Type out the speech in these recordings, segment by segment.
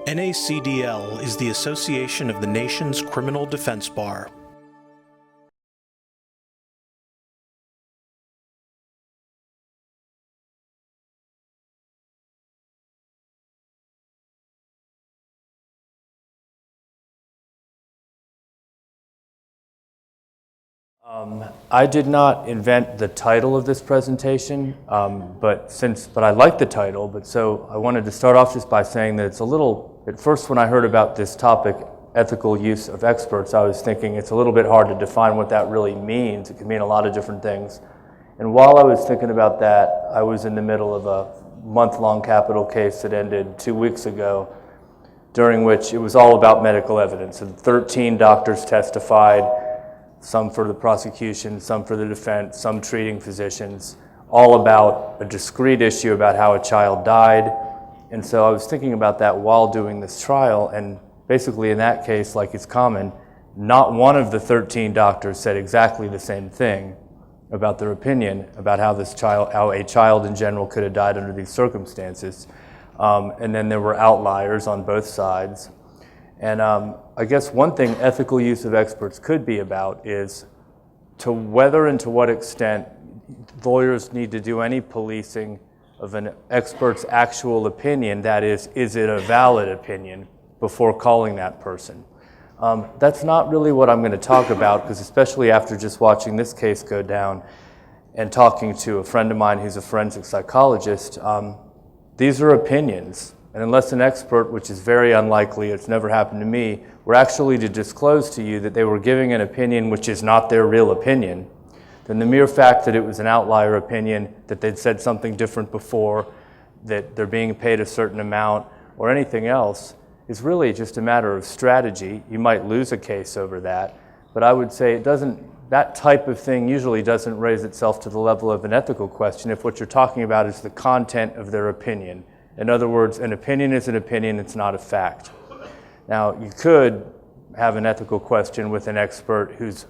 NACDL is the association of the nation's criminal defense bar. I did not invent the title of this presentation, but I like the title, so I wanted to start off just by saying that it's a little, at first when I heard about this topic, ethical use of experts, I was thinking it's a little bit hard to define what that really means. It can mean a lot of different things. And while I was thinking about that, I was in the middle of a month-long capital case that ended 2 weeks ago, during which it was all about medical evidence. And 13 doctors testified, some for the prosecution, some for the defense, some treating physicians, all about a discrete issue about how a child died. And so I was thinking about that while doing this trial, and basically in that case, like it's common, not one of the 13 doctors said exactly the same thing about their opinion about how a child in general could have died under these circumstances. And then there were outliers on both sides. And I guess one thing ethical use of experts could be about is to whether and to what extent lawyers need to do any policing of an expert's actual opinion, that is it a valid opinion, before calling that person. That's not really what I'm going to talk about, because especially after just watching this case go down and talking to a friend of mine who's a forensic psychologist, these are opinions. And unless an expert, which is very unlikely, it's never happened to me, were actually to disclose to you that they were giving an opinion which is not their real opinion, then the mere fact that it was an outlier opinion, that they'd said something different before, that they're being paid a certain amount, or anything else, is really just a matter of strategy. You might lose a case over that, but I would say that type of thing usually doesn't raise itself to the level of an ethical question if what you're talking about is the content of their opinion. In other words, an opinion is an opinion, it's not a fact. Now, you could have an ethical question with an expert who's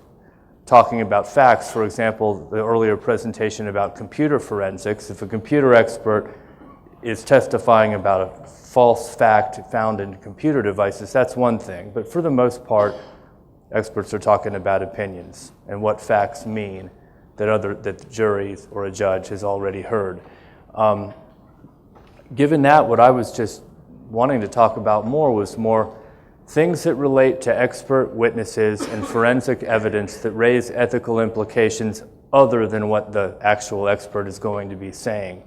talking about facts. For example, the earlier presentation about computer forensics. If a computer expert is testifying about a false fact found in computer devices, that's one thing. But for the most part, experts are talking about opinions and what facts mean that the jury or a judge has already heard. Given that, what I was just wanting to talk about more was more things that relate to expert witnesses and forensic evidence that raise ethical implications other than what the actual expert is going to be saying.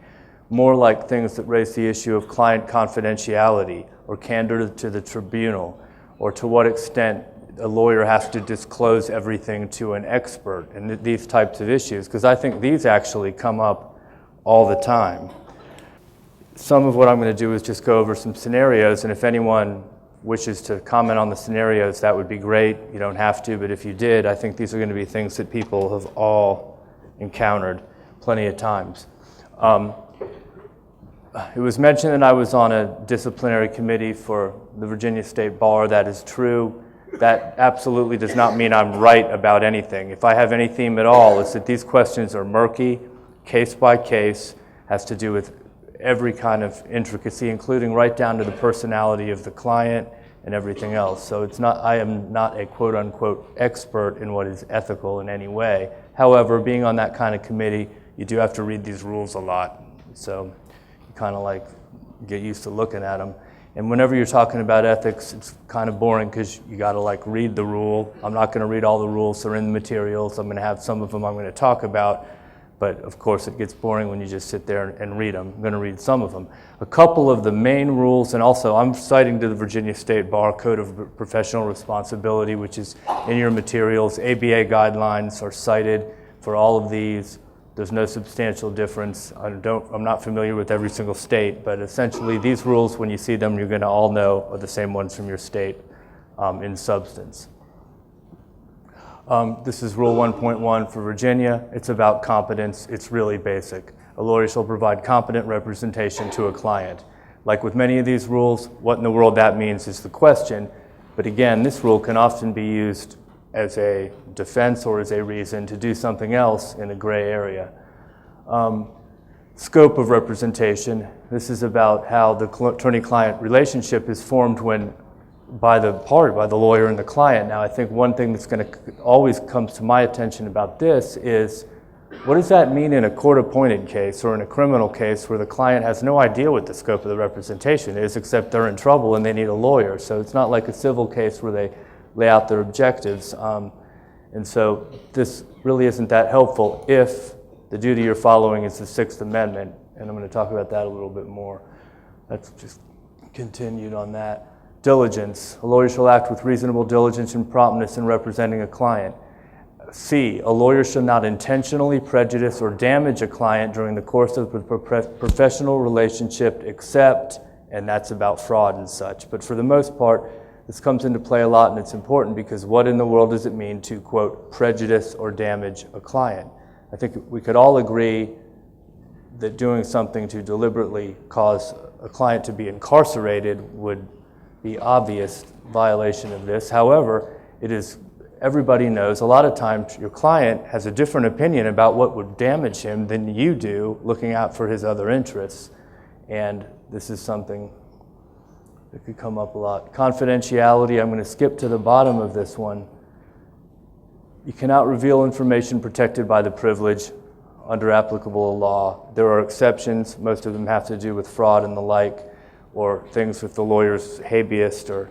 More like things that raise the issue of client confidentiality or candor to the tribunal, or to what extent a lawyer has to disclose everything to an expert, and these types of issues, because I think these actually come up all the time. Some of what I'm going to do is just go over some scenarios, and if anyone wishes to comment on the scenarios, that would be great. You don't have to, but if you did, I think these are going to be things that people have all encountered plenty of times. It was mentioned that I was on a disciplinary committee for the Virginia State Bar. That is true. That absolutely does not mean I'm right about anything. If I have any theme at all, it's that these questions are murky, case by case, has to do with every kind of intricacy, including right down to the personality of the client and everything else. So I am not a quote unquote expert in what is ethical in any way. However, being on that kind of committee, you do have to read these rules a lot. So you kind of like get used to looking at them. And whenever you're talking about ethics, it's kind of boring because you got to like read the rule. I'm not going to read all the rules, they're in the materials. I'm going to have some of them I'm going to talk about. But of course it gets boring when you just sit there and read them. I'm going to read some of them. A couple of the main rules, and also I'm citing to the Virginia State Bar Code of Professional Responsibility, which is in your materials. ABA guidelines are cited for all of these. There's no substantial difference. I'm not familiar with every single state, but essentially these rules, when you see them, you're going to all know are the same ones from your state in substance. This is Rule 1.1 for Virginia. It's about competence. It's really basic. A lawyer shall provide competent representation to a client. Like with many of these rules, what in the world that means is the question. But again, this rule can often be used as a defense or as a reason to do something else in a gray area. Scope of representation. This is about how the attorney-client relationship is formed by the lawyer and the client. Now, I think one thing that's going to always comes to my attention about this is, what does that mean in a court-appointed case or in a criminal case where the client has no idea what the scope of the representation is, except they're in trouble and they need a lawyer? So it's not like a civil case where they lay out their objectives. And so this really isn't that helpful if the duty you're following is the Sixth Amendment, and I'm going to talk about that a little bit more. That's just continued on that. Diligence. A lawyer shall act with reasonable diligence and promptness in representing a client. C, a lawyer shall not intentionally prejudice or damage a client during the course of the professional relationship except, and that's about fraud and such. But for the most part, this comes into play a lot, and it's important because what in the world does it mean to, quote, prejudice or damage a client? I think we could all agree that doing something to deliberately cause a client to be incarcerated would be obvious violation of this. However, everybody knows a lot of times your client has a different opinion about what would damage him than you do, looking out for his other interests. And this is something that could come up a lot. Confidentiality, I'm going to skip to the bottom of this one. You cannot reveal information protected by the privilege under applicable law. There are exceptions. Most of them have to do with fraud and the like, or things with the lawyer's habeas, or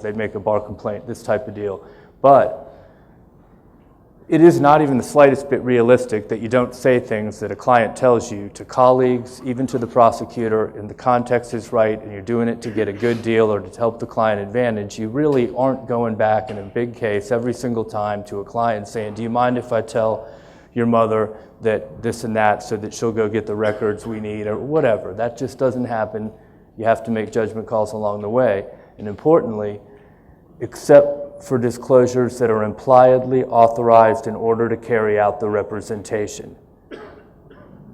they make a bar complaint, this type of deal. But it is not even the slightest bit realistic that you don't say things that a client tells you to colleagues, even to the prosecutor, and the context is right, and you're doing it to get a good deal or to help the client advantage. You really aren't going back in a big case every single time to a client saying, do you mind if I tell your mother that this and that so that she'll go get the records we need, or whatever. That just doesn't happen. You have to make judgment calls along the way. And importantly, except for disclosures that are impliedly authorized in order to carry out the representation.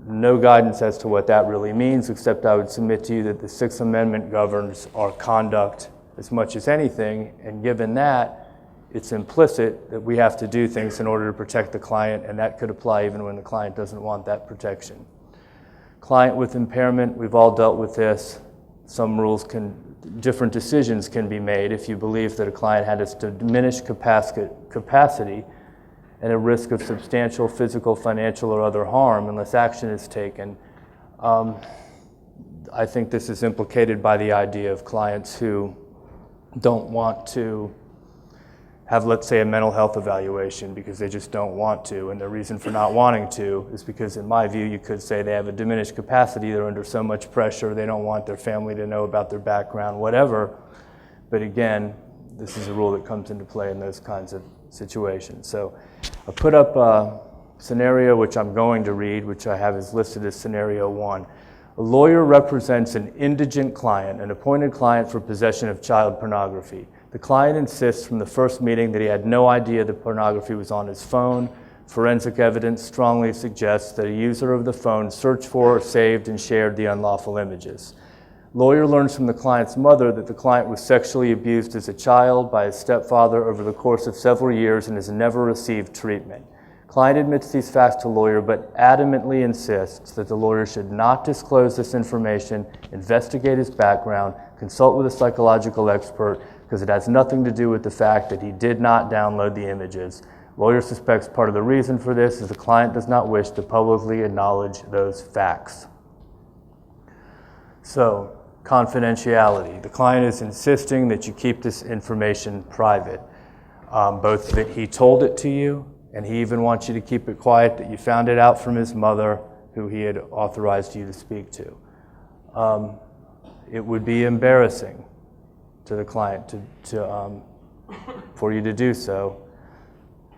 No guidance as to what that really means, except I would submit to you that the Sixth Amendment governs our conduct as much as anything, and given that, it's implicit that we have to do things in order to protect the client, and that could apply even when the client doesn't want that protection. Client with impairment, we've all dealt with this. Different decisions can be made if you believe that a client has a diminished capacity and a risk of substantial physical, financial, or other harm unless action is taken. I think this is implicated by the idea of clients who don't want to have, let's say, a mental health evaluation because they just don't want to, and the reason for not wanting to is because, in my view, you could say they have a diminished capacity, they're under so much pressure, they don't want their family to know about their background, whatever. But again, this is a rule that comes into play in those kinds of situations. So I put up a scenario which I'm going to read, which I have is listed as scenario 1. A lawyer represents an indigent client, an appointed client for possession of child pornography. The client insists from the first meeting that he had no idea the pornography was on his phone. Forensic evidence strongly suggests that a user of the phone searched for, saved, and shared the unlawful images. Lawyer learns from the client's mother that the client was sexually abused as a child by his stepfather over the course of several years and has never received treatment. Client admits these facts to lawyer, but adamantly insists that the lawyer should not disclose this information, investigate his background, consult with a psychological expert, because it has nothing to do with the fact that he did not download the images. Lawyer suspects part of the reason for this is the client does not wish to publicly acknowledge those facts. So, confidentiality. The client is insisting that you keep this information private, both that he told it to you, and he even wants you to keep it quiet that you found it out from his mother, who he had authorized you to speak to. It would be embarrassing to the client for you to do so,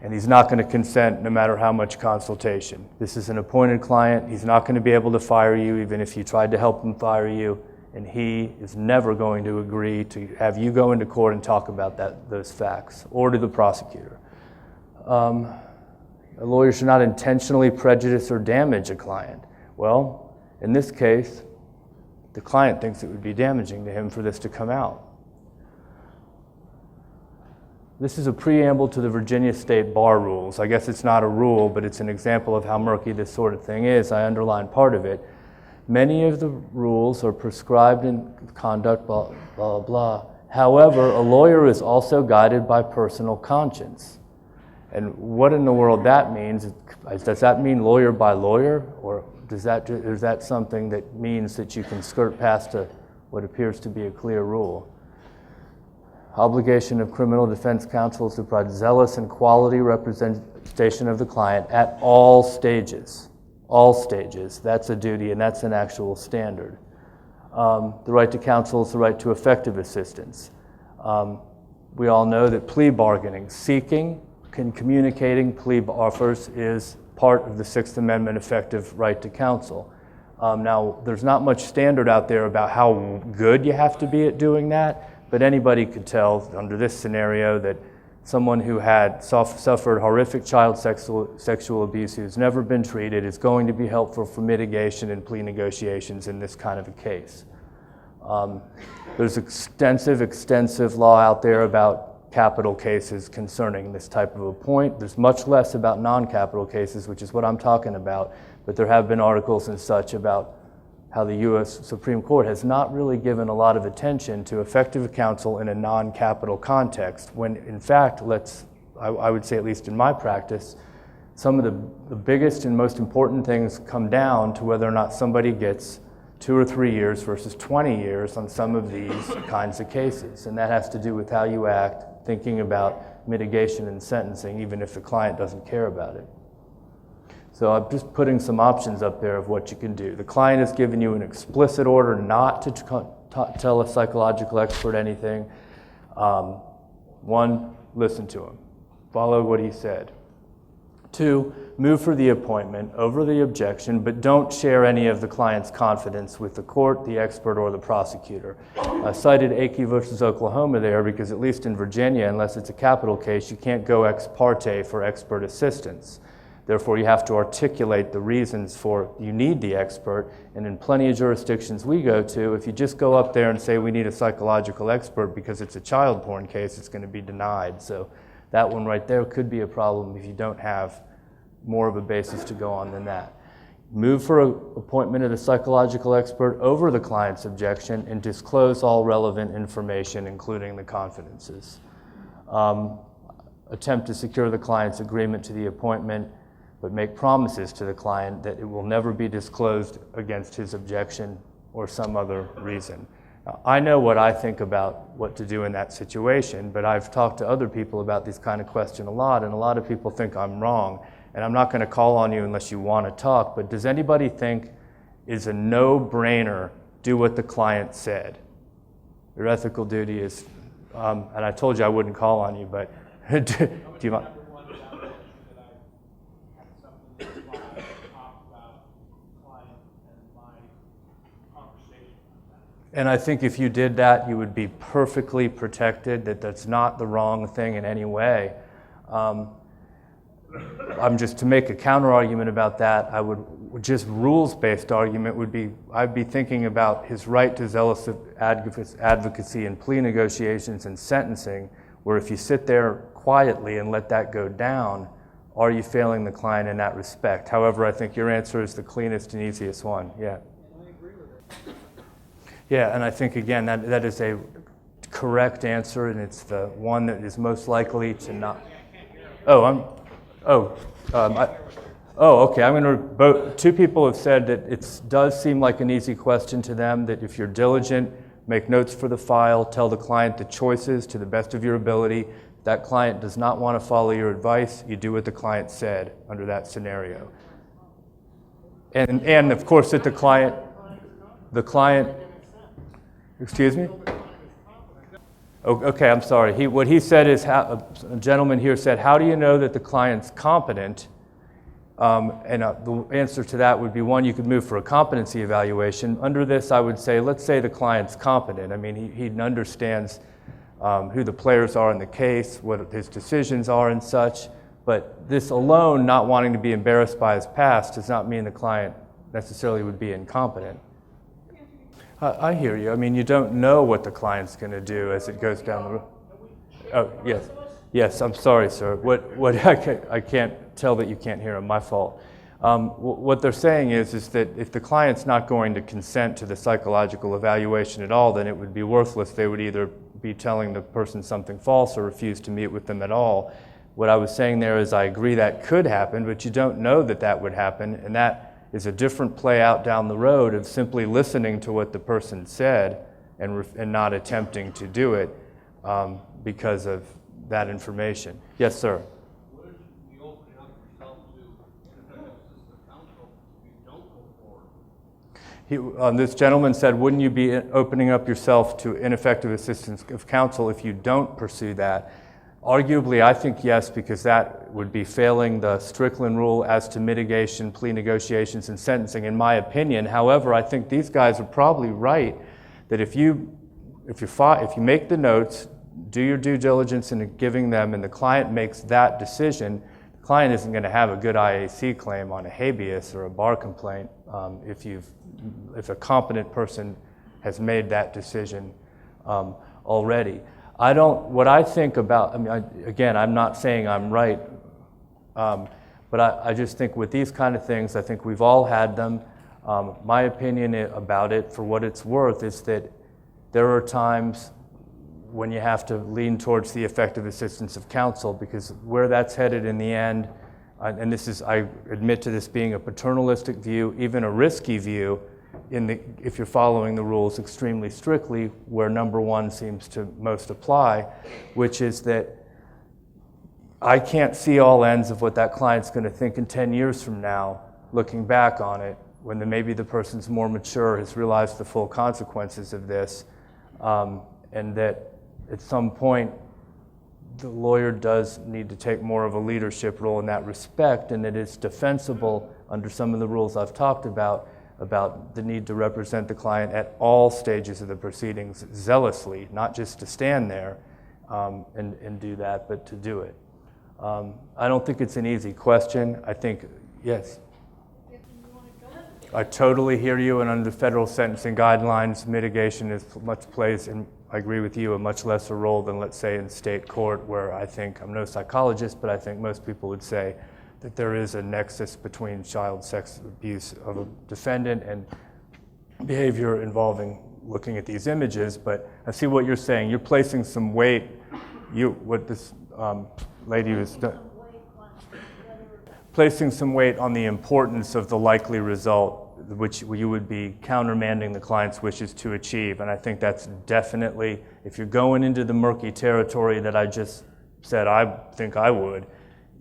and he's not going to consent no matter how much consultation. This is an appointed client. He's not going to be able to fire you even if you tried to help him fire you, and he is never going to agree to have you go into court and talk about those facts, or to the prosecutor. A lawyer should not intentionally prejudice or damage a client. Well, in this case, the client thinks it would be damaging to him for this to come out. This is a preamble to the Virginia State Bar Rules. I guess it's not a rule, but it's an example of how murky this sort of thing is. I underlined part of it. Many of the rules are prescribed in conduct, blah, blah, blah. However, a lawyer is also guided by personal conscience. And what in the world that means, does that mean lawyer by lawyer? Or is that something that means that you can skirt past what appears to be a clear rule? Obligation of criminal defense counsel is to provide zealous and quality representation of the client at all stages. All stages. That's a duty, and that's an actual standard. The right to counsel is the right to effective assistance. We all know that plea bargaining, seeking and communicating plea offers is part of the Sixth Amendment effective right to counsel. Now, there's not much standard out there about how good you have to be at doing that, but anybody could tell under this scenario that someone who had suffered horrific child sexual abuse who's never been treated is going to be helpful for mitigation and plea negotiations in this kind of a case. There's extensive law out there about capital cases concerning this type of a point. There's much less about non-capital cases, which is what I'm talking about, but there have been articles and such about how the U.S. Supreme Court has not really given a lot of attention to effective counsel in a non-capital context, when in fact, I would say at least in my practice, some of the biggest and most important things come down to whether or not somebody gets 2 or 3 years versus 20 years on some of these kinds of cases. And that has to do with how you act, thinking about mitigation and sentencing, even if the client doesn't care about it. So I'm just putting some options up there of what you can do. The client has given you an explicit order not to tell a psychological expert anything. One, listen to him. Follow what he said. 2, move for the appointment over the objection, but don't share any of the client's confidence with the court, the expert, or the prosecutor. I cited Akey versus Oklahoma there because at least in Virginia, unless it's a capital case, you can't go ex parte for expert assistance. Therefore, you have to articulate the reasons for you need the expert. And in plenty of jurisdictions we go to, if you just go up there and say we need a psychological expert because it's a child porn case, it's going to be denied. So that one right there could be a problem if you don't have more of a basis to go on than that. Move for an appointment of the psychological expert over the client's objection and disclose all relevant information, including the confidences. Attempt to secure the client's agreement to the appointment, but make promises to the client that it will never be disclosed against his objection or some other reason. Now, I know what I think about what to do in that situation, but I've talked to other people about this kind of question a lot, and a lot of people think I'm wrong, and I'm not going to call on you unless you want to talk, but does anybody think it's a no-brainer, do what the client said? Your ethical duty is, and I told you I wouldn't call on you, but do you mind? And I think if you did that, you would be perfectly protected, that's not the wrong thing in any way. I'm just to make a counter argument about that, I would just rules-based argument would be, I'd be thinking about his right to zealous advocacy in plea negotiations and sentencing, where if you sit there quietly and let that go down, are you failing the client in that respect? However, I think your answer is the cleanest and easiest one, yeah. I agree with it. Yeah, and I think, again, that is a correct answer, and it's the one that is most likely to not. Okay. I'm going to. 2 people have said that it does seem like an easy question to them. That if you're diligent, make notes for the file, tell the client the choices to the best of your ability. If that client does not want to follow your advice, you do what the client said under that scenario. And of course, that the client. Excuse me? Okay, I'm sorry. What he said is, a gentleman here said, how do you know that the client's competent? The answer to that would be, 1, you could move for a competency evaluation. Under this, I would say, let's say the client's competent. I mean, he understands who the players are in the case, what his decisions are and such. But this alone, not wanting to be embarrassed by his past, does not mean the client necessarily would be incompetent. I hear you. I mean, you don't know what the client's going to do as it goes down the road. Oh, yes. Yes, I'm sorry, sir. What I can't tell that you can't hear him. My fault. What they're saying is that if the client's not going to consent to the psychological evaluation at all, then it would be worthless. They would either be telling the person something false or refuse to meet with them at all. What I was saying there is I agree that could happen, but you don't know that that would happen, and that is a different play out down the road of simply listening to what the person said and not attempting to do it because of that information. Yes, sir. What is you opening up yourself to ineffective assistance of counsel if you don't go forward? This gentleman said, wouldn't you be opening up yourself to ineffective assistance of counsel if you don't pursue that? Arguably, I think yes, because that would be failing the Strickland rule as to mitigation, plea negotiations, and sentencing, in my opinion. However, I think these guys are probably right that if you make the notes, do your due diligence in giving them, and the client makes that decision, the client isn't going to have a good IAC claim on a habeas or a bar complaint if a competent person has made that decision already. What I think about, again, I'm not saying I'm right, but I just think with these kind of things, I think we've all had them. My opinion about it, for what it's worth, is that there are times when you have to lean towards the effective assistance of counsel, because where that's headed in the end, and I admit to this being a paternalistic view, even a risky view, if you're following the rules extremely strictly, where number one seems to most apply, which is that I can't see all ends of what that client's going to think in 10 years from now, looking back on it, when maybe the person's more mature, has realized the full consequences of this, and that at some point the lawyer does need to take more of a leadership role in that respect, and that it's defensible under some of the rules I've talked about the need to represent the client at all stages of the proceedings zealously, not just to stand there and do that, but to do it. I don't think it's an easy question. I think, yes. I totally hear you, and under federal sentencing guidelines, mitigation plays, and I agree with you, a much lesser role than, let's say, in state court, where I think, I'm no psychologist, but I think most people would say that there is a nexus between child sex abuse of a defendant and behavior involving looking at these images. But I see what you're saying. You're placing some weight, what this lady was placing some weight on the importance of the likely result, which you would be countermanding the client's wishes to achieve. And I think that's definitely, if you're going into the murky territory that I just said I think I would,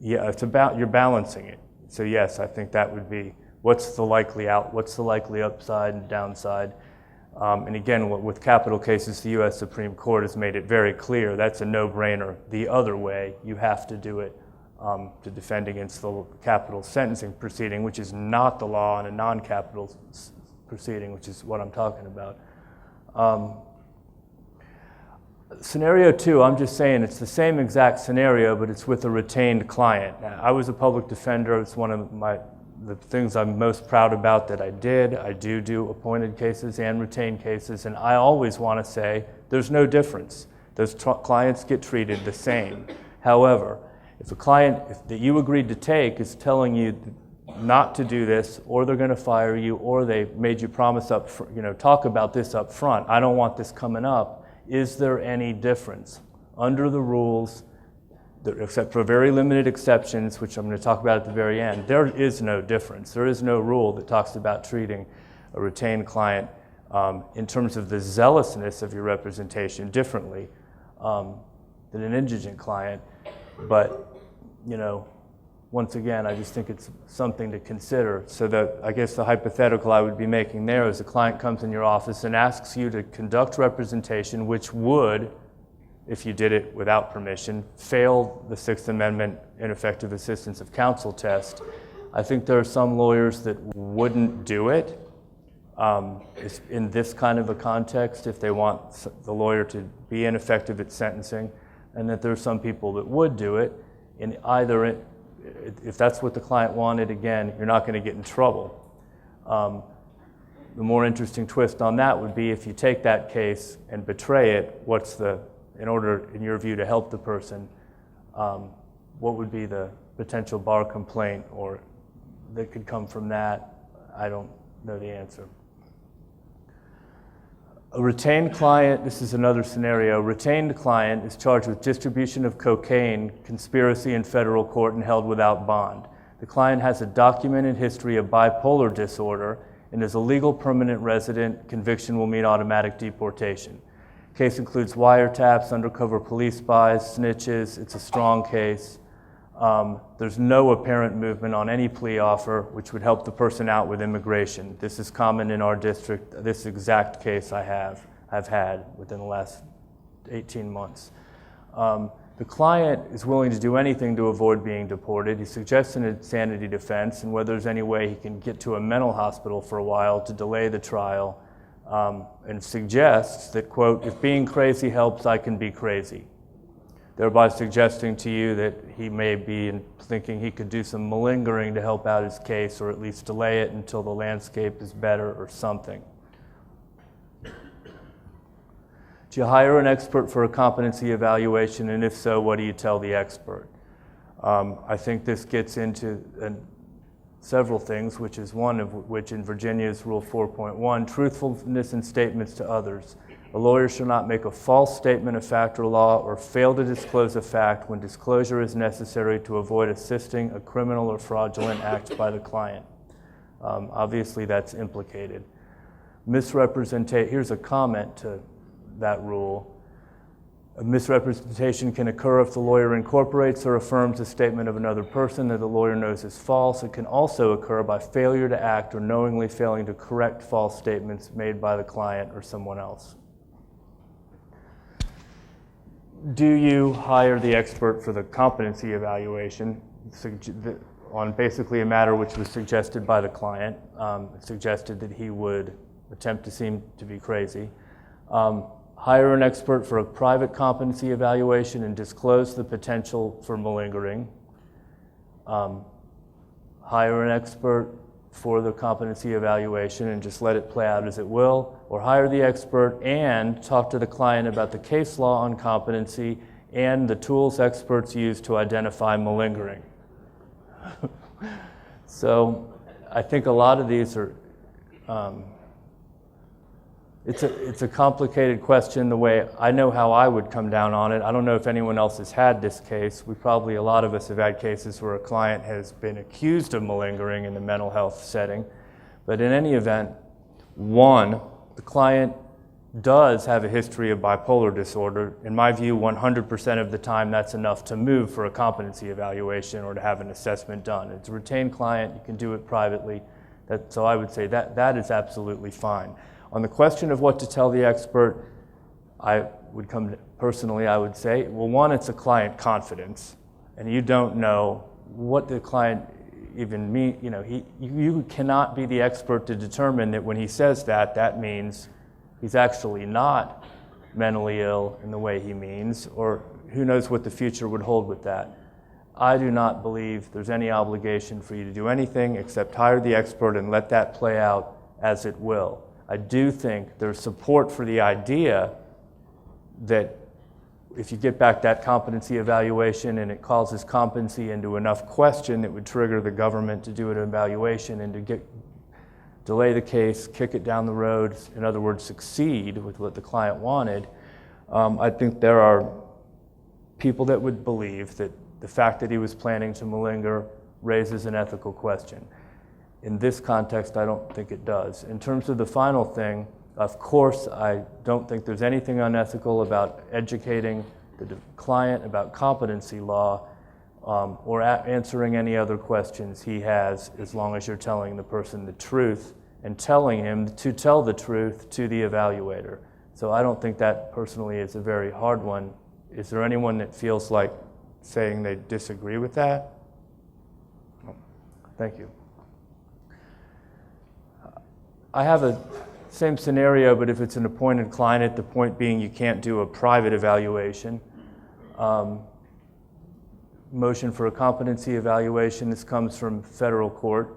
yeah, it's about, you're balancing it. So yes, I think that would be, what's the likely upside and downside? And again, with capital cases, the U.S. Supreme Court has made it very clear that's a no-brainer. The other way, you have to do it to defend against the capital sentencing proceeding, which is not the law in a non-capital proceeding, which is what I'm talking about. Scenario two, I'm just saying it's the same exact scenario, but it's with a retained client. Now, I was a public defender. It's one of the things I'm most proud about that I did. I do appointed cases and retained cases, and I always want to say there's no difference. Those clients get treated the same. However, if a client that you agreed to take is telling you not to do this, or they're going to fire you, or they made you promise talk about this up front, I don't want this coming up, is there any difference? Under the rules, except for very limited exceptions, which I'm going to talk about at the very end, there is no difference. There is no rule that talks about treating a retained client in terms of the zealousness of your representation differently than an indigent client. But, once again, I just think it's something to consider. So I guess the hypothetical I would be making there is a client comes in your office and asks you to conduct representation, which would, if you did it without permission, fail the Sixth Amendment ineffective assistance of counsel test. I think there are some lawyers that wouldn't do it in this kind of a context if they want the lawyer to be ineffective at sentencing, and that there are some people that would do it. In either, if that's what the client wanted, again, you're not going to get in trouble. The more interesting twist on that would be if you take that case and betray it, in order, in your view, to help the person, What would be the potential bar complaint or that could come from that? I don't know the answer. A retained client, this is another scenario, retained client is charged with distribution of cocaine, conspiracy in federal court, and held without bond. The client has a documented history of bipolar disorder and is a legal permanent resident. Conviction will mean automatic deportation. Case includes wiretaps, undercover police spies, snitches. It's a strong case. There's no apparent movement on any plea offer, which would help the person out with immigration. This is common in our district. This exact case I've had within the last 18 months. The client is willing to do anything to avoid being deported. He suggests an insanity defense and whether there's any way he can get to a mental hospital for a while to delay the trial, and suggests that, quote, if being crazy helps, I can be crazy, thereby suggesting to you that he may be thinking he could do some malingering to help out his case or at least delay it until the landscape is better or something. Do you hire an expert for a competency evaluation, and if so, what do you tell the expert? I think this gets into several things, which is one of which in Virginia's Rule 4.1, truthfulness in statements to others. A lawyer shall not make a false statement of fact or law or fail to disclose a fact when disclosure is necessary to avoid assisting a criminal or fraudulent act by the client. Obviously, that's implicated. Here's a comment to that rule. A misrepresentation can occur if the lawyer incorporates or affirms a statement of another person that the lawyer knows is false. It can also occur by failure to act or knowingly failing to correct false statements made by the client or someone else. Do you hire the expert for the competency evaluation on basically a matter which was suggested by the client? It suggested that he would attempt to seem to be crazy. Hire an expert for a private competency evaluation and disclose the potential for malingering. Hire an expert for the competency evaluation and just let it play out as it will, or hire the expert and talk to the client about the case law on competency and the tools experts use to identify malingering. So I think a lot of these are, it's a complicated question the way I know how I would come down on it. I don't know if anyone else has had this case. A lot of us have had cases where a client has been accused of malingering in the mental health setting. But in any event, one, the client does have a history of bipolar disorder. In my view, 100% of the time that's enough to move for a competency evaluation or to have an assessment done. It's a retained client, you can do it privately. So I would say that is absolutely fine. On the question of what to tell the expert, I would say, well, one, it's a client confidence, and you don't know what the client even means. You cannot be the expert to determine that when he says that, that means he's actually not mentally ill in the way he means, or who knows what the future would hold with that. I do not believe there's any obligation for you to do anything except hire the expert and let that play out as it will. I do think there's support for the idea that if you get back that competency evaluation and it causes competency into enough question that would trigger the government to do an evaluation and to delay the case, kick it down the road, in other words, succeed with what the client wanted, I think there are people that would believe that the fact that he was planning to malinger raises an ethical question. In this context, I don't think it does. In terms of the final thing, of course, I don't think there's anything unethical about educating the client about competency law or answering any other questions he has, as long as you're telling the person the truth and telling him to tell the truth to the evaluator. So I don't think that personally is a very hard one. Is there anyone that feels like saying they disagree with that? Thank you. I have a same scenario, but if it's an appointed client, the point being you can't do a private evaluation. Motion for a competency evaluation, this comes from federal court.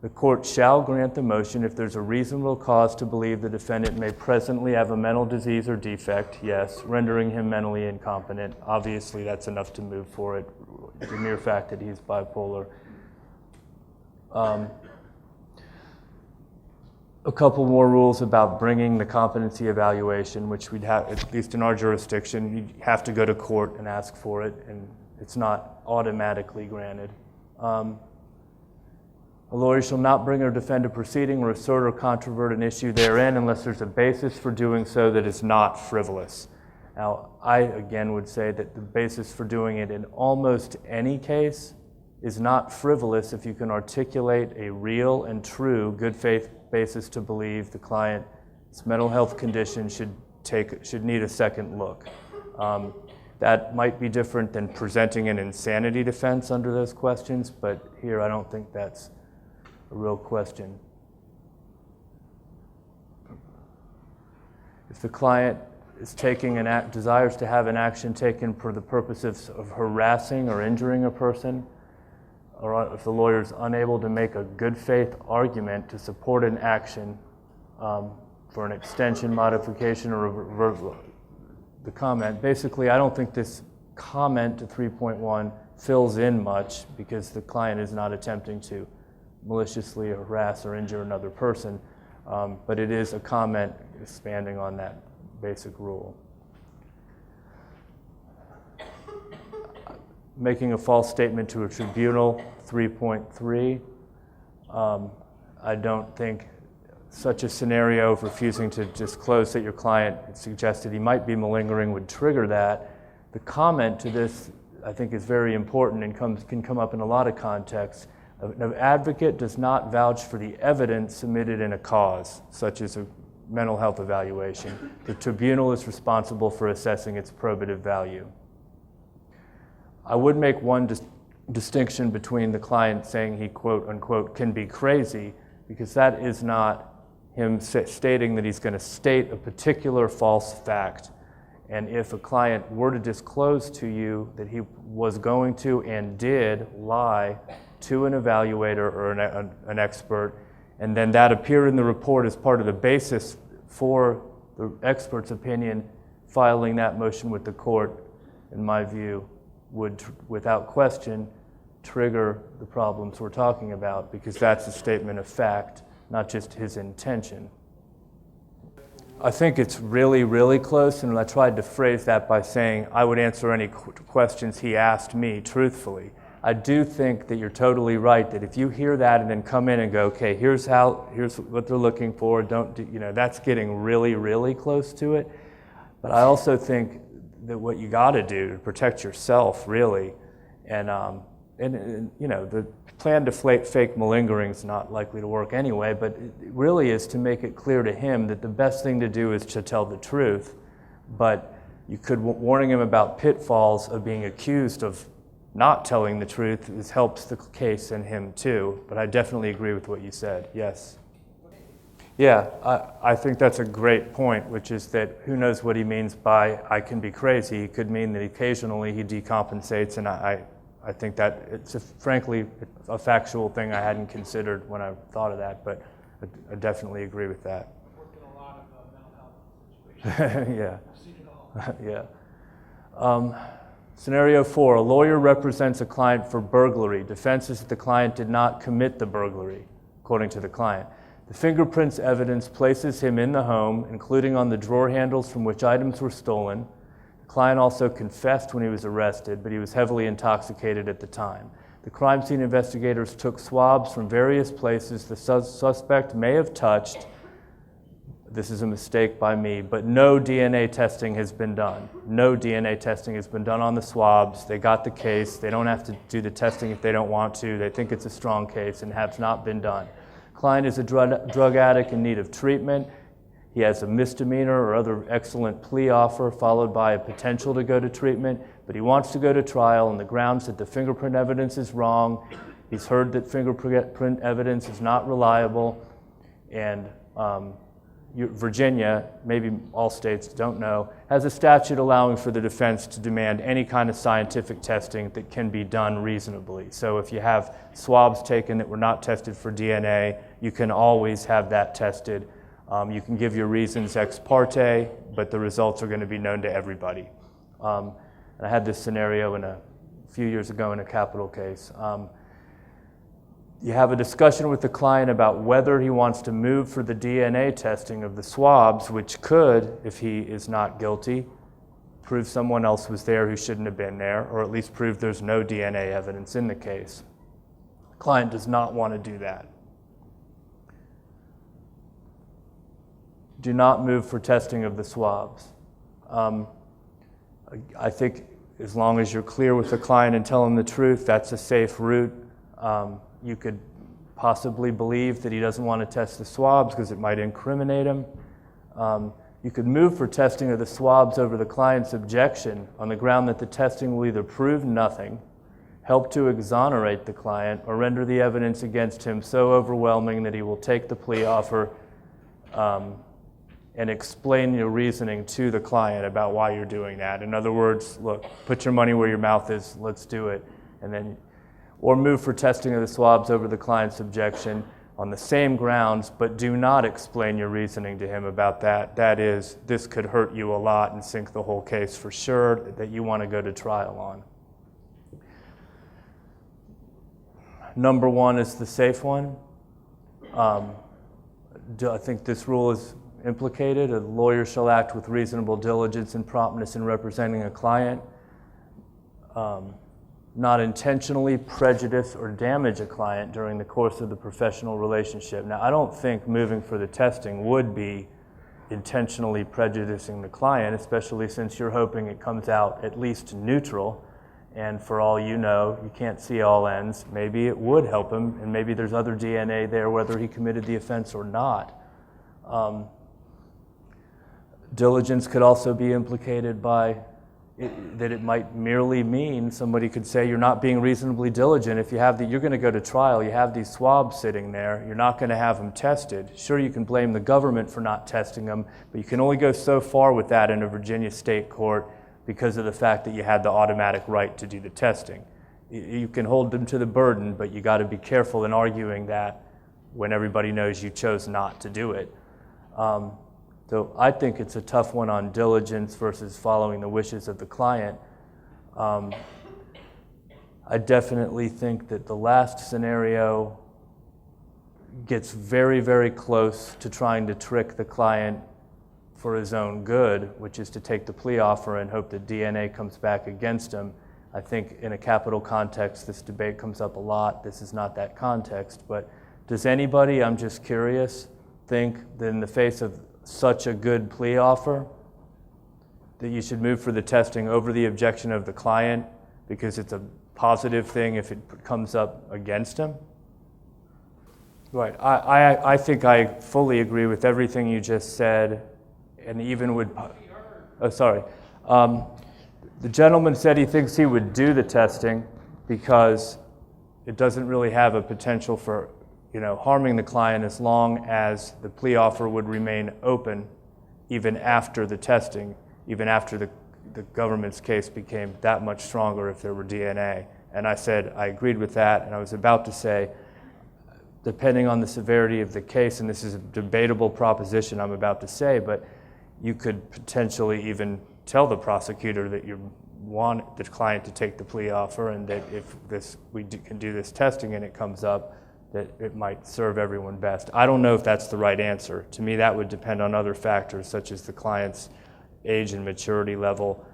The court shall grant the motion if there's a reasonable cause to believe the defendant may presently have a mental disease or defect, yes, rendering him mentally incompetent. Obviously, that's enough to move for it, the mere fact that he's bipolar. A couple more rules about bringing the competency evaluation, which we'd have, at least in our jurisdiction, you have to go to court and ask for it, and it's not automatically granted. A lawyer shall not bring or defend a proceeding or assert or controvert an issue therein unless there's a basis for doing so that is not frivolous. Now, I again would say that the basis for doing it in almost any case is not frivolous if you can articulate a real and true good faith basis to believe the client's mental health condition should need a second look. That might be different than presenting an insanity defense under those questions, but here I don't think that's a real question. If the client is taking an act, desires to have an action taken for the purpose of harassing or injuring a person, or if the lawyer is unable to make a good faith argument to support an action for an extension, modification, or reversal, the comment, basically I don't think this comment to 3.1 fills in much because the client is not attempting to maliciously harass or injure another person, but it is a comment expanding on that basic rule. Making a false statement to a tribunal, 3.3. I don't think such a scenario of refusing to disclose that your client suggested he might be malingering would trigger that. The comment to this, I think, is very important and can come up in a lot of contexts. An advocate does not vouch for the evidence submitted in a cause, such as a mental health evaluation. The tribunal is responsible for assessing its probative value. I would make one distinction between the client saying he, quote unquote, can be crazy, because that is not him stating that he's going to state a particular false fact. And if a client were to disclose to you that he was going to and did lie to an evaluator or an expert, and then that appeared in the report as part of the basis for the expert's opinion, filing that motion with the court, in my view, would, without question, trigger the problems we're talking about, because that's a statement of fact, not just his intention. I think it's really, really close, and I tried to phrase that by saying I would answer any questions he asked me truthfully. I do think that you're totally right, that if you hear that and then come in and go, okay, here's what they're looking for, that's getting really, really close to it. But I also think that what you got to do to protect yourself, really, and the plan to fake malingering is not likely to work anyway, but it really is to make it clear to him that the best thing to do is to tell the truth. But you could warning him about pitfalls of being accused of not telling the truth helps the case and him too. But I definitely agree with what you said. Yes. Yeah, I think that's a great point, which is that who knows what he means by I can be crazy. It could mean that occasionally he decompensates, and I think that it's frankly a factual thing I hadn't considered when I thought of that, but I definitely agree with that. I work in a lot of mental health situations. Yeah. I've seen it all. Yeah. Scenario 4, a lawyer represents a client for burglary. Defense is that the client did not commit the burglary, according to the client. The fingerprints evidence places him in the home, including on the drawer handles from which items were stolen. The client also confessed when he was arrested, but he was heavily intoxicated at the time. The crime scene investigators took swabs from various places the suspect may have touched. This is a mistake by me, but no DNA testing has been done. No DNA testing has been done on the swabs. They got the case. They don't have to do the testing if they don't want to. They think it's a strong case and has not been done. Client is a drug addict in need of treatment. He has a misdemeanor or other excellent plea offer followed by a potential to go to treatment, but he wants to go to trial on the grounds that the fingerprint evidence is wrong. He's heard that fingerprint evidence is not reliable, and Virginia, maybe all states, don't know, has a statute allowing for the defense to demand any kind of scientific testing that can be done reasonably. So if you have swabs taken that were not tested for DNA, you can always have that tested. You can give your reasons ex parte, but the results are going to be known to everybody. And I had this scenario a few years ago in a capital case. You have a discussion with the client about whether he wants to move for the DNA testing of the swabs, which could, if he is not guilty, prove someone else was there who shouldn't have been there, or at least prove there's no DNA evidence in the case. The client does not want to do that. Do not move for testing of the swabs. I think as long as you're clear with the client and tell him the truth, that's a safe route. You could possibly believe that he doesn't want to test the swabs because it might incriminate him. You could move for testing of the swabs over the client's objection on the ground that the testing will either prove nothing, help to exonerate the client, or render the evidence against him so overwhelming that he will take the plea offer and explain your reasoning to the client about why you're doing that. In other words, look, put your money where your mouth is, let's do it. And then, or move for testing of the swabs over the client's objection on the same grounds, but do not explain your reasoning to him about that. That is, this could hurt you a lot and sink the whole case for sure, that you want to go to trial on. Number one is the safe one. I think this rule is implicated. A lawyer shall act with reasonable diligence and promptness in representing a client. Not intentionally prejudice or damage a client during the course of the professional relationship. Now, I don't think moving for the testing would be intentionally prejudicing the client, especially since you're hoping it comes out at least neutral. And for all you know, you can't see all ends. Maybe it would help him, and maybe there's other DNA there, whether he committed the offense or not. Diligence could also be implicated by that it might merely mean somebody could say you're not being reasonably diligent. If you have you're going to go to trial, you have these swabs sitting there, you're not going to have them tested. Sure, you can blame the government for not testing them, but you can only go so far with that in a Virginia state court because of the fact that you had the automatic right to do the testing. You can hold them to the burden, but you got to be careful in arguing that when everybody knows you chose not to do it. So I think it's a tough one on diligence versus following the wishes of the client. I definitely think that the last scenario gets very, very close to trying to trick the client for his own good, which is to take the plea offer and hope that DNA comes back against him. I think in a capital context, this debate comes up a lot. This is not that context, but does anybody, I'm just curious, think that in the face of such a good plea offer that you should move for the testing over the objection of the client because it's a positive thing if it comes up against him? Right. I think I fully agree with everything you just said, and even would... Oh, sorry. The gentleman said he thinks he would do the testing because it doesn't really have a potential for harming the client as long as the plea offer would remain open even after the testing, even after the government's case became that much stronger if there were DNA. And I said I agreed with that, and I was about to say, depending on the severity of the case, and this is a debatable proposition I'm about to say, but you could potentially even tell the prosecutor that you want the client to take the plea offer and that if we can do this testing and it comes up, that it might serve everyone best. I don't know if that's the right answer. To me, that would depend on other factors, such as the client's age and maturity level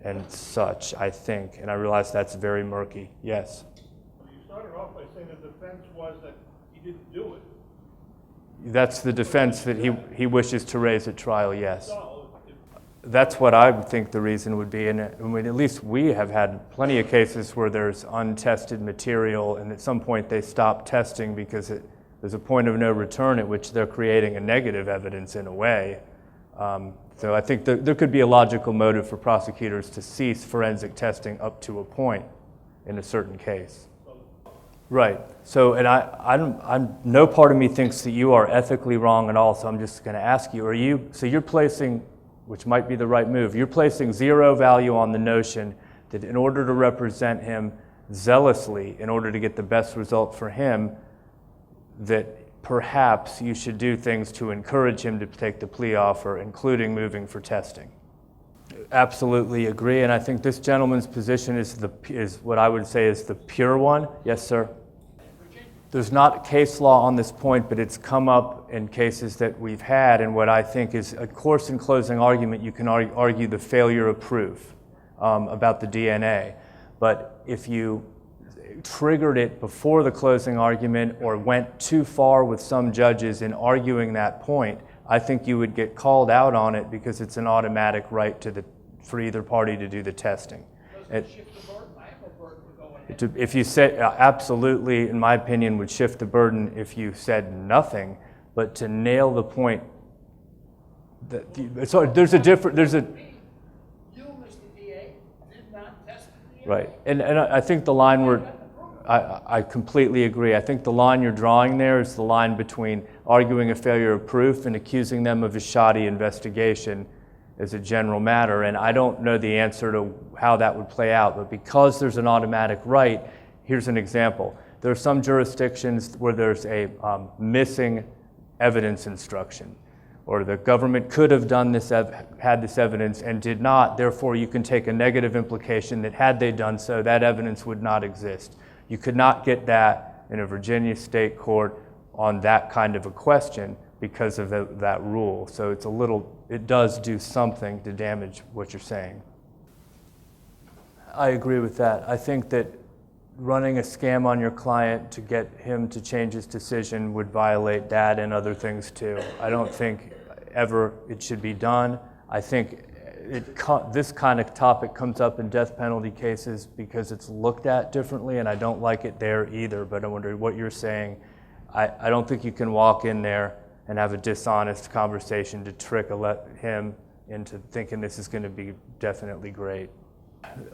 and such, I think. And I realize that's very murky. Yes? You started off by saying the defense was that he didn't do it. That's the defense that he wishes to raise at trial, yes. So, That's what I would think the reason would be. And at least we have had plenty of cases where there's untested material, and at some point they stop testing because there's a point of no return at which they're creating a negative evidence in a way. So I think there could be a logical motive for prosecutors to cease forensic testing up to a point in a certain case. Right. So, and no part of me thinks that you are ethically wrong at all, so I'm just going to ask you, so you're placing, which might be the right move, you're placing zero value on the notion that in order to represent him zealously, in order to get the best result for him, that perhaps you should do things to encourage him to take the plea offer, including moving for testing. Absolutely agree, and I think this gentleman's position is what I would say is the pure one. Yes, sir. There's not case law on this point, but it's come up in cases that we've had, and what I think is, of course, in closing argument, you can argue the failure of proof about the DNA. But if you triggered it before the closing argument or went too far with some judges in arguing that point, I think you would get called out on it because it's an automatic right for either party to do the testing. If you said, absolutely, in my opinion, would shift the burden if you said nothing, but to nail the point, there's a different, You, Mr. DA, did not test the DNA. right, and I think the line I completely agree. I think the line you're drawing there is the line between arguing a failure of proof and accusing them of a shoddy investigation as a general matter, and I don't know the answer to how that would play out, but because there's an automatic right, here's an example. There are some jurisdictions where there's a missing evidence instruction, or the government could have done this, had this evidence and did not, therefore you can take a negative implication that had they done so, that evidence would not exist. You could not get that in a Virginia state court on that kind of a question because of that rule. So it does do something to damage what you're saying. I agree with that. I think that running a scam on your client to get him to change his decision would violate that and other things too. I don't think ever it should be done. I think this kind of topic comes up in death penalty cases because it's looked at differently, and I don't like it there either, but I wonder what you're saying. I don't think you can walk in there and have a dishonest conversation to trick him into thinking this is going to be definitely great.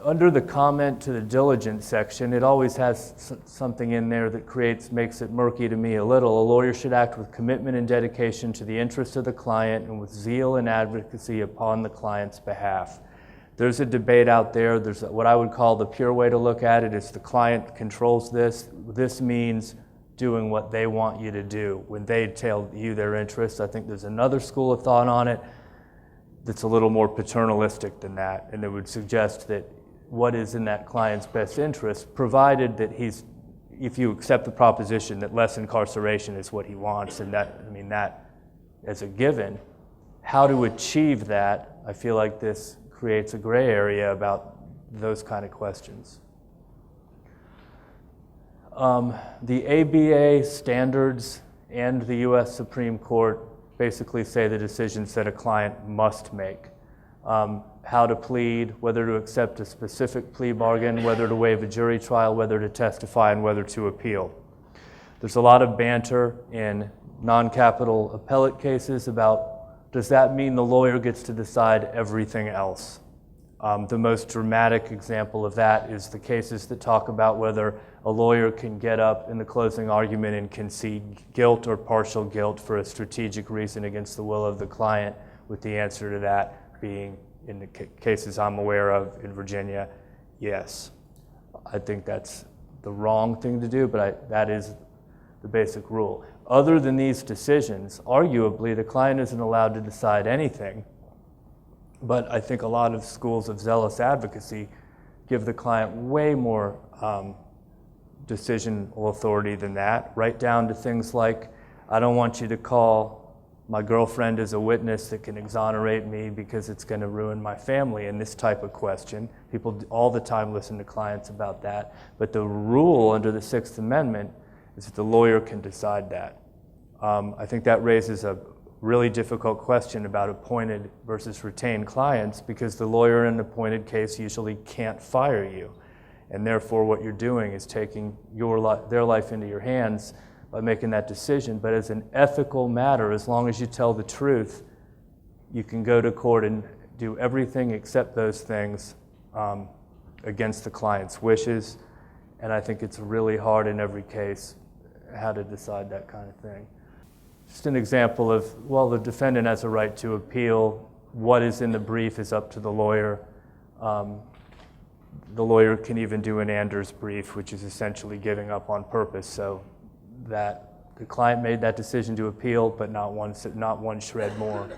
Under the comment to the diligence section, it always has something in there that makes it murky to me a little. A lawyer should act with commitment and dedication to the interests of the client and with zeal and advocacy upon the client's behalf. There's a debate out there. There's what I would call the pure way to look at it is the client controls this. This means doing what they want you to do when they tell you their interests. I think there's another school of thought on it that's a little more paternalistic than that, and that would suggest that what is in that client's best interest, provided that if you accept the proposition that less incarceration is what he wants, and that as a given, how to achieve that, I feel like this creates a gray area about those kind of questions. The ABA standards and the U.S. Supreme Court basically say the decisions that a client must make. How to plead, whether to accept a specific plea bargain, whether to waive a jury trial, whether to testify, and whether to appeal. There's a lot of banter in non-capital appellate cases about, does that mean the lawyer gets to decide everything else? The most dramatic example of that is the cases that talk about whether a lawyer can get up in the closing argument and concede guilt or partial guilt for a strategic reason against the will of the client, with the answer to that being, in the cases I'm aware of in Virginia, yes. I think that's the wrong thing to do, but that is the basic rule. Other than these decisions, arguably the client isn't allowed to decide anything. But I think a lot of schools of zealous advocacy give the client way more decisional authority than that, right down to things like, I don't want you to call my girlfriend as a witness that can exonerate me because it's going to ruin my family, in this type of question. People all the time listen to clients about that. But the rule under the Sixth Amendment is that the lawyer can decide that. I think that raises a really difficult question about appointed versus retained clients, because the lawyer in an appointed case usually can't fire you. And therefore what you're doing is taking their life into your hands by making that decision. But as an ethical matter, as long as you tell the truth, you can go to court and do everything except those things against the client's wishes. And I think it's really hard in every case how to decide that kind of thing. Just an example of, well, the defendant has a right to appeal. What is in the brief is up to the lawyer. The lawyer can even do an Anders brief, which is essentially giving up on purpose, so that the client made that decision to appeal, but not one shred more.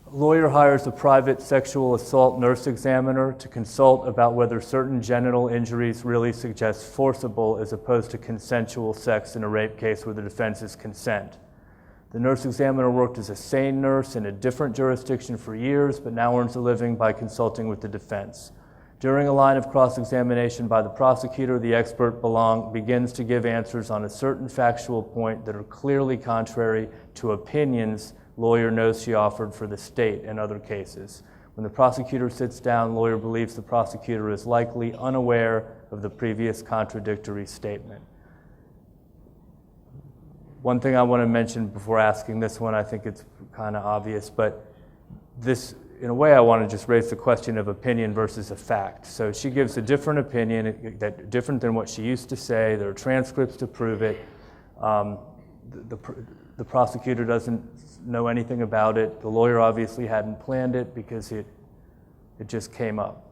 A lawyer hires a private sexual assault nurse examiner to consult about whether certain genital injuries really suggest forcible as opposed to consensual sex in a rape case where the defense is consent. The nurse examiner worked as a sane nurse in a different jurisdiction for years, but now earns a living by consulting with the defense. During a line of cross-examination by the prosecutor, the expert begins to give answers on a certain factual point that are clearly contrary to opinions lawyer knows she offered for the state in other cases. When the prosecutor sits down, lawyer believes the prosecutor is likely unaware of the previous contradictory statement. One thing I want to mention before asking this one, I think it's kind of obvious, but this, in a way, I want to just raise the question of opinion versus a fact. So she gives a different opinion, different than what she used to say. There are transcripts to prove it. The prosecutor doesn't know anything about it. The lawyer obviously hadn't planned it because it just came up.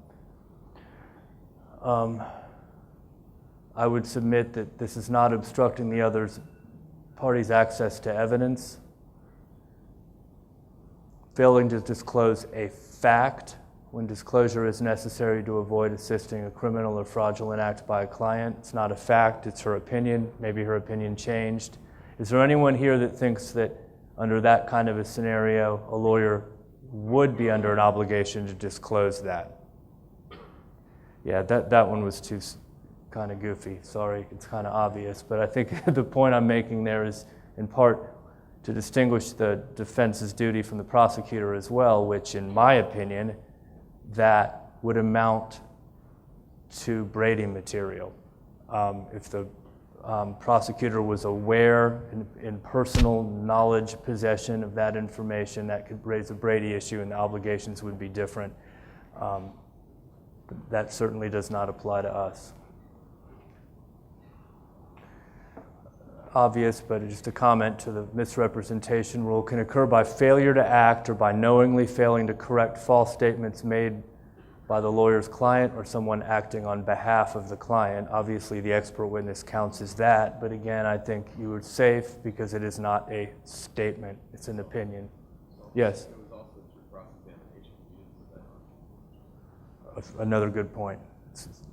I would submit that this is not obstructing the other party's access to evidence. Failing to disclose a fact when disclosure is necessary to avoid assisting a criminal or fraudulent act by a client. It's not a fact, it's her opinion. Maybe her opinion changed. Is there anyone here that thinks that under that kind of a scenario, a lawyer would be under an obligation to disclose that? Yeah, that one was too kind of goofy. Sorry, it's kind of obvious. But I think the point I'm making there is, in part, to distinguish the defense's duty from the prosecutor as well, which, in my opinion, that would amount to Brady material. If the prosecutor was aware in personal knowledge possession of that information, that could raise a Brady issue and the obligations would be different. That certainly does not apply to us. Obvious, but just a comment to the misrepresentation rule, can occur by failure to act or by knowingly failing to correct false statements made by the lawyer's client or someone acting on behalf of the client. Obviously, the expert witness counts as that, but again, I think you were safe because it is not a statement, it's an opinion. Yes? It was also through cross-examination. Another good point.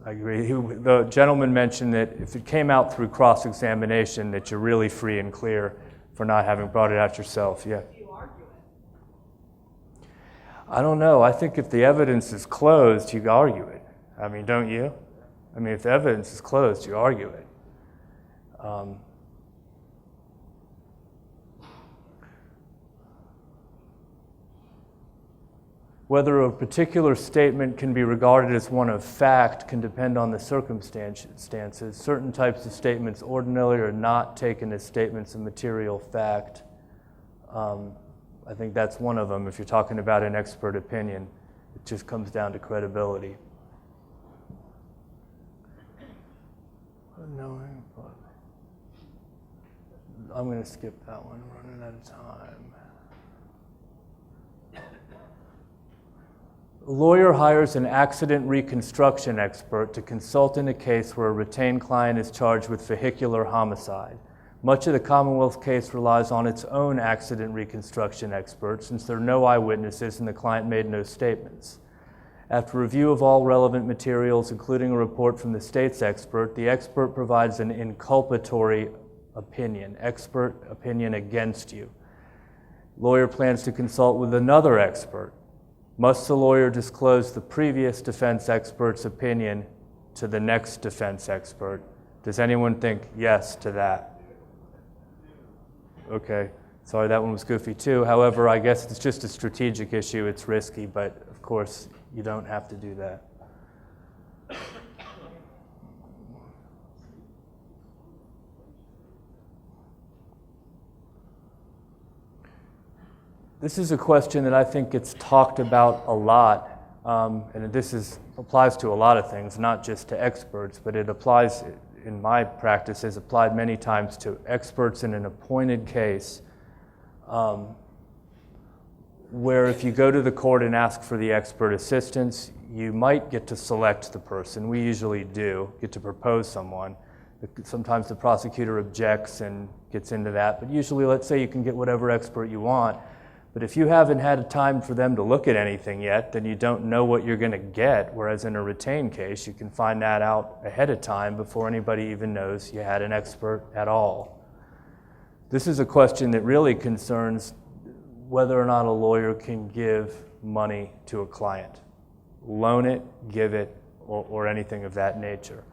I agree. The gentleman mentioned that if it came out through cross-examination, that you're really free and clear for not having brought it out yourself. Yeah. You argue it. I don't know. I think if the evidence is closed, you argue it. I mean, don't you? I mean, if the evidence is closed, you argue it. Whether a particular statement can be regarded as one of fact can depend on the circumstances. Certain types of statements ordinarily are not taken as statements of material fact. I think that's one of them. If you're talking about an expert opinion, it just comes down to credibility. No, I'm going to skip that one. We're running out of time. A lawyer hires an accident reconstruction expert to consult in a case where a retained client is charged with vehicular homicide. Much of the Commonwealth's case relies on its own accident reconstruction expert, since there are no eyewitnesses and the client made no statements. After review of all relevant materials, including a report from the state's expert, the expert provides an inculpatory opinion, expert opinion against you. Lawyer plans to consult with another expert. Must the lawyer disclose the previous defense expert's opinion to the next defense expert? Does anyone think yes to that? Okay, sorry, that one was goofy too. However, I guess it's just a strategic issue. It's risky, but of course, you don't have to do that. This is a question that I think gets talked about a lot And applies to a lot of things, not just to experts, but it applies, in my practice, has applied many times to experts in an appointed case, where if you go to the court and ask for the expert assistance, you might get to select the person. We usually do get to propose someone. Sometimes the prosecutor objects and gets into that, but usually, let's say you can get whatever expert you want. But if you haven't had time for them to look at anything yet, then you don't know what you're going to get, whereas in a retained case, you can find that out ahead of time before anybody even knows you had an expert at all. This is a question that really concerns whether or not a lawyer can give money to a client. Loan it, give it, or anything of that nature.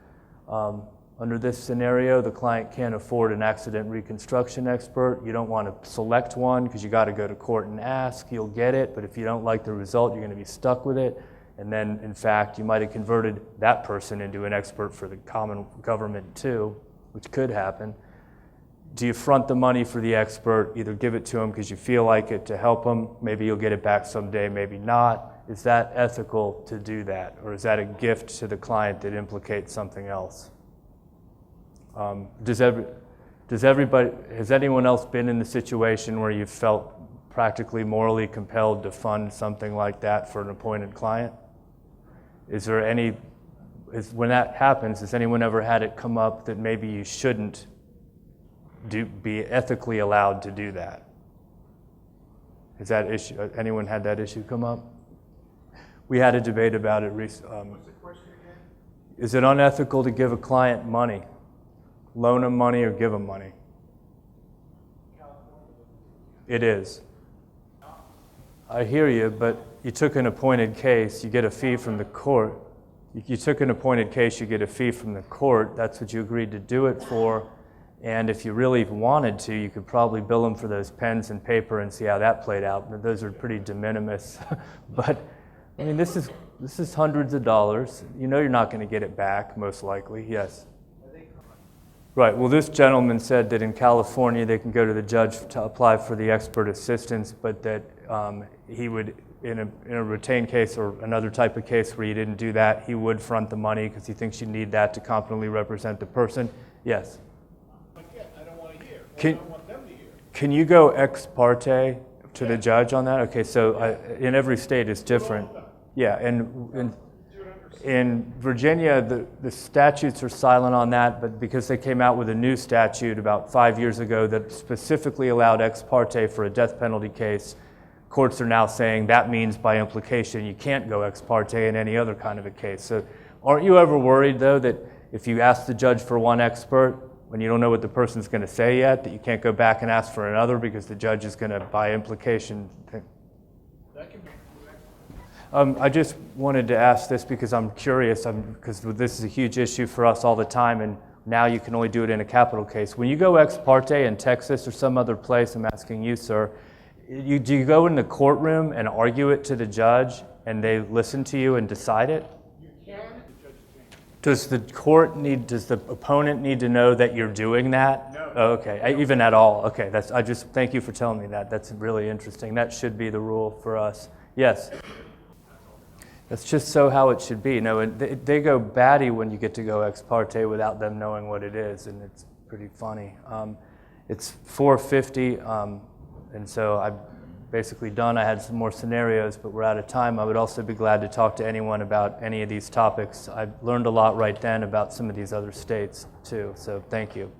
Under this scenario, the client can't afford an accident reconstruction expert. You don't want to select one because you got to go to court and ask. You'll get it, but if you don't like the result, you're going to be stuck with it. And then, in fact, you might have converted that person into an expert for the common government too, which could happen. Do you front the money for the expert, either give it to them because you feel like it to help them, maybe you'll get it back someday, maybe not. Is that ethical to do that? Or is that a gift to the client that implicates something else? Has anyone else been in the situation where you felt practically morally compelled to fund something like that for an appointed client? When that happens, has anyone ever had it come up that maybe you shouldn't be ethically allowed to do that? Is that issue? Anyone had that issue come up? We had a debate about it recently. What's the question again? Is it unethical to give a client money? Loan them money or give them money? It is. I hear you, but you took an appointed case, you get a fee from the court. You took an appointed case, you get a fee from the court. That's what you agreed to do it for. And if you really wanted to, you could probably bill them for those pens and paper and see how that played out. But those are pretty de minimis. But I mean, this is hundreds of dollars. You know you're not going to get it back, most likely. Yes. Right. Well, this gentleman said that in California they can go to the judge to apply for the expert assistance, but that he would, in a retained case or another type of case where you didn't do that, he would front the money because he thinks you need that to competently represent the person. Yes. Again, I don't want to hear. I Can, don't want them to hear. can you go ex parte to the judge on that? Okay, so in every state it's different. Yeah, and in Virginia, the statutes are silent on that, but because they came out with a new statute about 5 years ago that specifically allowed ex parte for a death penalty case, courts are now saying that means by implication you can't go ex parte in any other kind of a case. So aren't you ever worried, though, that if you ask the judge for one expert, when you don't know what the person's going to say yet, that you can't go back and ask for another because the judge is going to, by implication, think? That can be. I just wanted to ask this because I'm curious, because this is a huge issue for us all the time, and now you can only do it in a capital case. When you go ex parte in Texas or some other place, I'm asking you, sir, do you go in the courtroom and argue it to the judge, and they listen to you and decide it? You can. Does the opponent need to know that you're doing that? No. Oh, okay, even at all? Okay, thank you for telling me that. That's really interesting. That should be the rule for us. Yes? That's just so how it should be. No, they go batty when you get to go ex parte without them knowing what it is, and it's pretty funny. It's $450, and so I'm basically done. I had some more scenarios, but we're out of time. I would also be glad to talk to anyone about any of these topics. I learned a lot right then about some of these other states, too, so thank you.